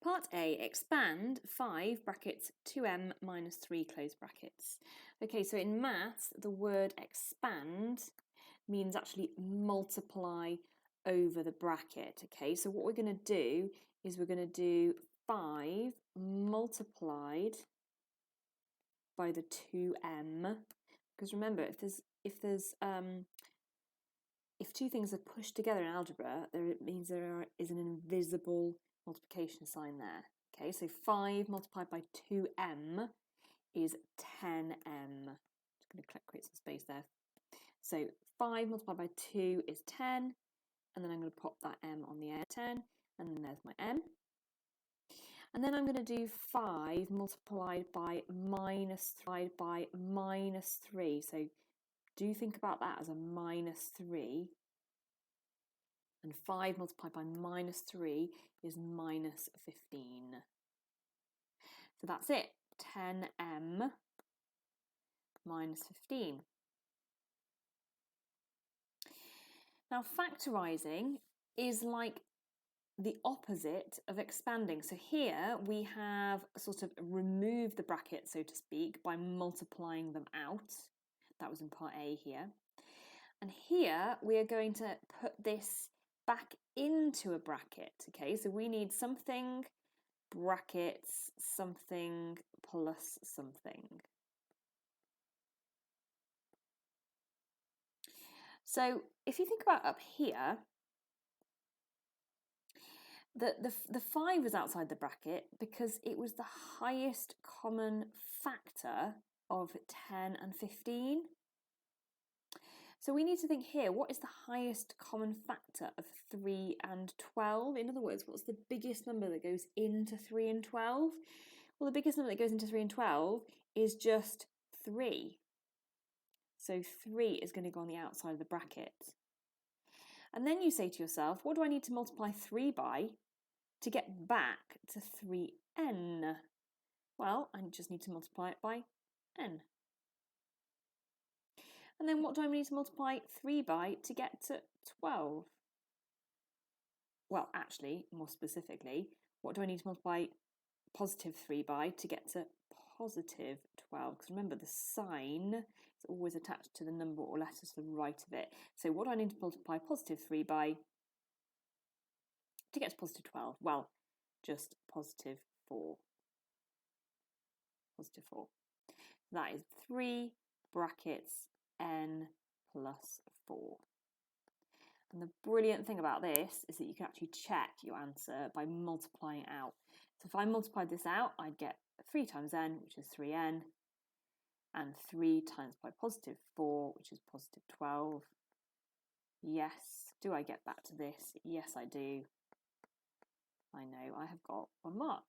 Part A, expand 5 brackets 2m minus 3 close brackets. Okay, so in maths, the word expand means actually multiply over the bracket. Okay, so what we're going to do is we're going to do 5 multiplied by the 2m, because remember, if two things are pushed together in algebra, it means there is an invisible multiplication sign there. Okay, so 5 multiplied by 2m is 10m. Just going to create some space there. So 5 multiplied by 2 is 10, and then I'm going to pop that m on the end, 10, and then there's my m. And then I'm going to do 5 multiplied by minus 3. So do think about that as a minus 3. And 5 multiplied by minus 3 is minus 15. So that's it, 10m minus 15. Now factorising is like the opposite of expanding. So here we have sort of removed the bracket, so to speak, by multiplying them out. That was in part A here. And here we are going to put this back into a bracket. Okay, so we need something, brackets, something plus something. So if you think about up here, the 5 is outside the bracket because it was the highest common factor of 10 and 15. So we need to think here, what is the highest common factor of 3 and 12? In other words, what's the biggest number that goes into 3 and 12? Well, the biggest number that goes into 3 and 12 is just 3. So 3 is going to go on the outside of the bracket. And then you say to yourself, what do I need to multiply 3 by to get back to 3n? Well, I just need to multiply it by n. And then what do I need to multiply 3 by to get to 12? Well, actually, more specifically, what do I need to multiply positive 3 by to get to positive 12? Because remember, the sign is always attached to the number or letter to the right of it. So what do I need to multiply positive 3 by to get to positive 12? Well, just positive 4. Positive 4. That is 3 brackets n plus 4. And the brilliant thing about this is that you can actually check your answer by multiplying it out. So if I multiplied this out, I'd get 3 times n, which is 3n, and 3 times by positive 4, which is positive 12. Yes, do I get back to this? Yes, I do. I know I have got 1 mark.